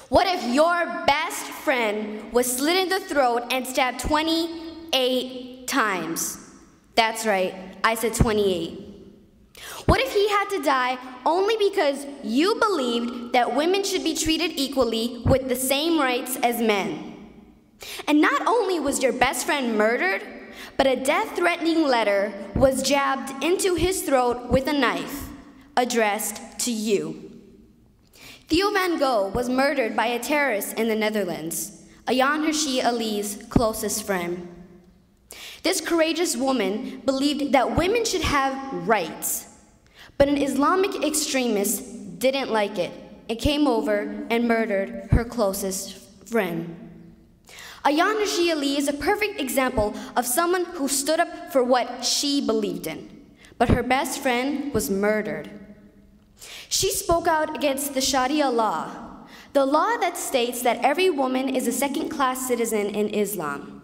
What if your best friend was slit in the throat and stabbed 28 times? That's right, I said 28. What if he had to die only because you believed that women should be treated equally with the same rights as men? And not only was your best friend murdered, but a death-threatening letter was jabbed into his throat with a knife, addressed to you. Theo van Gogh was murdered by a terrorist in the Netherlands, Ayaan Hirsi Ali's closest friend. This courageous woman believed that women should have rights, but an Islamic extremist didn't like it and came over and murdered her closest friend. Ayaan Hirsi Ali is a perfect example of someone who stood up for what she believed in, but her best friend was murdered. She spoke out against the Sharia law, the law that states that every woman is a second-class citizen in Islam.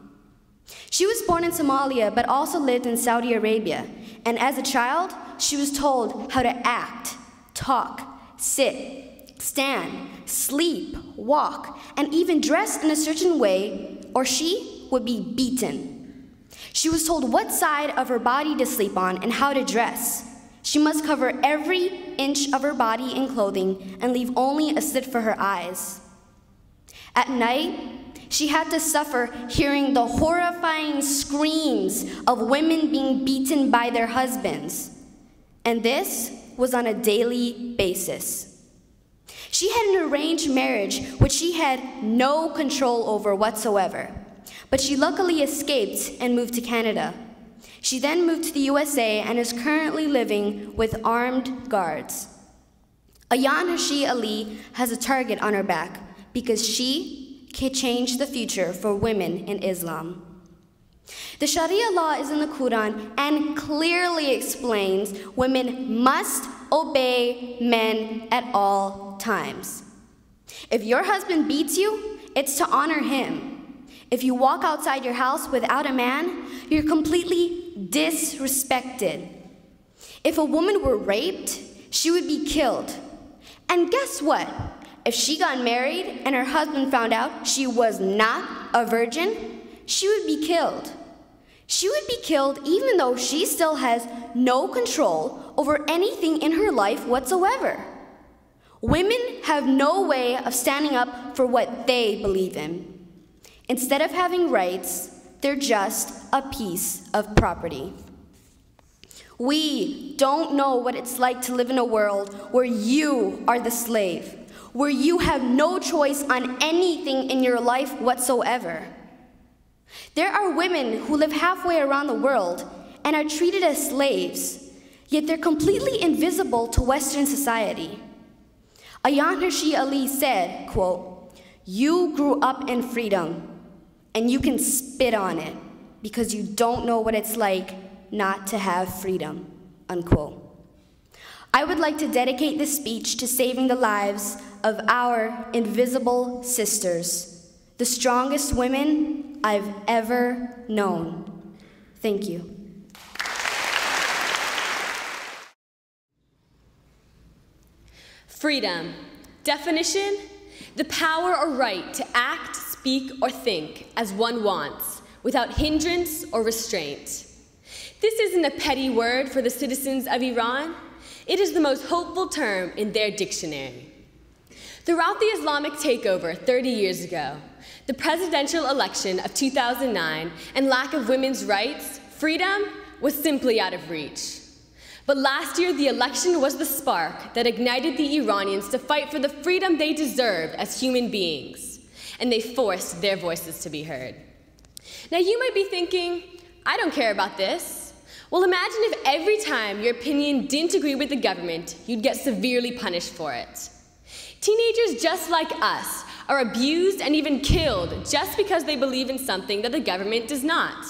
She was born in Somalia, but also lived in Saudi Arabia, and as a child, she was told how to act, talk, sit, stand, sleep, walk, and even dress in a certain way, or she would be beaten. She was told what side of her body to sleep on and how to dress. She must cover every inch of her body in clothing and leave only a slit for her eyes. At night, she had to suffer hearing the horrifying screams of women being beaten by their husbands. And this was on a daily basis. She had an arranged marriage which she had no control over whatsoever, but she luckily escaped and moved to Canada. She then moved to the USA and is currently living with armed guards. Ayaan Hirsi Ali has a target on her back because she can change the future for women in Islam. The Sharia law is in the Quran and clearly explains women must obey men at all times. If your husband beats you, it's to honor him. If you walk outside your house without a man, you're completely disrespected. If a woman were raped, she would be killed. And guess what? If she got married and her husband found out she was not a virgin, she would be killed. She would be killed even though she still has no control over anything in her life whatsoever. Women have no way of standing up for what they believe in. Instead of having rights, they're just a piece of property. We don't know what it's like to live in a world where you are the slave, where you have no choice on anything in your life whatsoever. There are women who live halfway around the world and are treated as slaves, yet they're completely invisible to Western society. Ayaan Hirsi Ali said, quote, "You grew up in freedom, and you can spit on it because you don't know what it's like not to have freedom," unquote. I would like to dedicate this speech to saving the lives of our invisible sisters, the strongest women I've ever known. Thank you. Freedom. Definition: the power or right to act, speak, or think as one wants, without hindrance or restraint. This isn't a petty word for the citizens of Iran. It is the most hopeful term in their dictionary. Throughout the Islamic takeover 30 years ago, the presidential election of 2009, and lack of women's rights, freedom was simply out of reach. But last year, the election was the spark that ignited the Iranians to fight for the freedom they deserved as human beings, and they forced their voices to be heard. Now you might be thinking, I don't care about this. Well, imagine if every time your opinion didn't agree with the government, you'd get severely punished for it. Teenagers just like us are abused and even killed just because they believe in something that the government does not.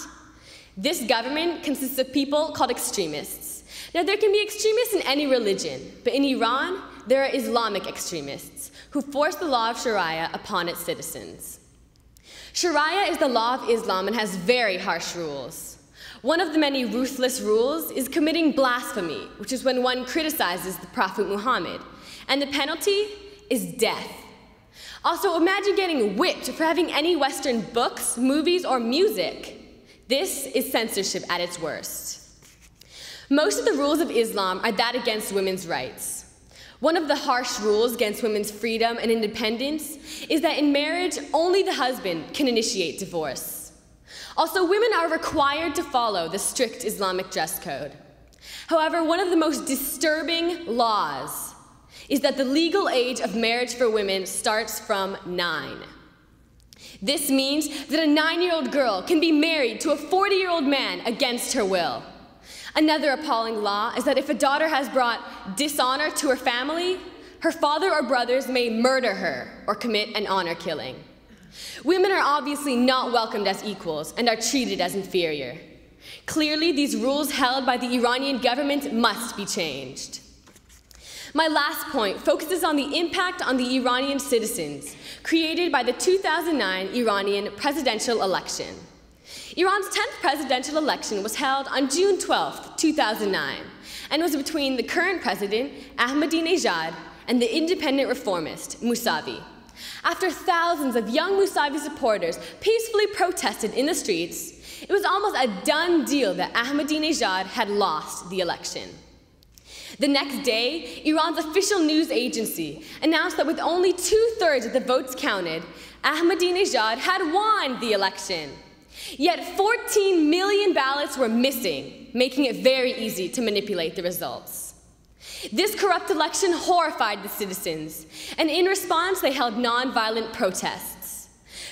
This government consists of people called extremists. Now, there can be extremists in any religion, but in Iran, there are Islamic extremists who force the law of Sharia upon its citizens. Sharia is the law of Islam and has very harsh rules. One of the many ruthless rules is committing blasphemy, which is when one criticizes the Prophet Muhammad, and the penalty is death. Also, imagine getting whipped for having any Western books, movies, or music. This is censorship at its worst. Most of the rules of Islam are that against women's rights. One of the harsh rules against women's freedom and independence is that in marriage, only the husband can initiate divorce. Also, women are required to follow the strict Islamic dress code. However, one of the most disturbing laws is that the legal age of marriage for women starts from 9. This means that a 9-year-old girl can be married to a 40-year-old man against her will. Another appalling law is that if a daughter has brought dishonor to her family, her father or brothers may murder her or commit an honor killing. Women are obviously not welcomed as equals and are treated as inferior. Clearly, these rules held by the Iranian government must be changed. My last point focuses on the impact on the Iranian citizens created by the 2009 Iranian presidential election. Iran's 10th presidential election was held on June 12, 2009, and was between the current president, Ahmadinejad, and the independent reformist, Mousavi. After thousands of young Mousavi supporters peacefully protested in the streets, it was almost a done deal that Ahmadinejad had lost the election. The next day, Iran's official news agency announced that with only 2/3 of the votes counted, Ahmadinejad had won the election. Yet 14 million ballots were missing, making it very easy to manipulate the results. This corrupt election horrified the citizens, and in response, they held nonviolent protests.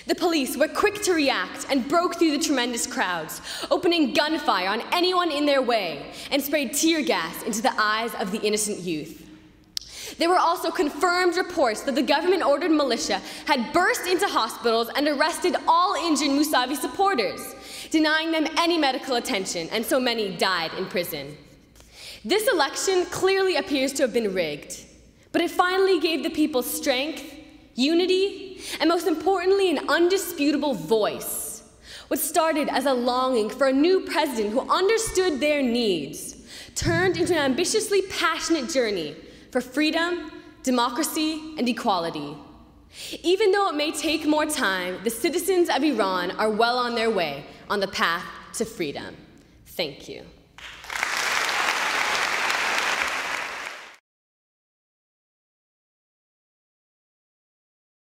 The police were quick to react and broke through the tremendous crowds, opening gunfire on anyone in their way and sprayed tear gas into the eyes of the innocent youth. There were also confirmed reports that the government-ordered militia had burst into hospitals and arrested all injured Mousavi supporters, denying them any medical attention, and so many died in prison. This election clearly appears to have been rigged, but it finally gave the people strength, unity, and most importantly, an undisputable voice. What started as a longing for a new president who understood their needs turned into an ambitiously passionate journey for freedom, democracy, and equality. Even though it may take more time, the citizens of Iran are well on their way on the path to freedom. Thank you.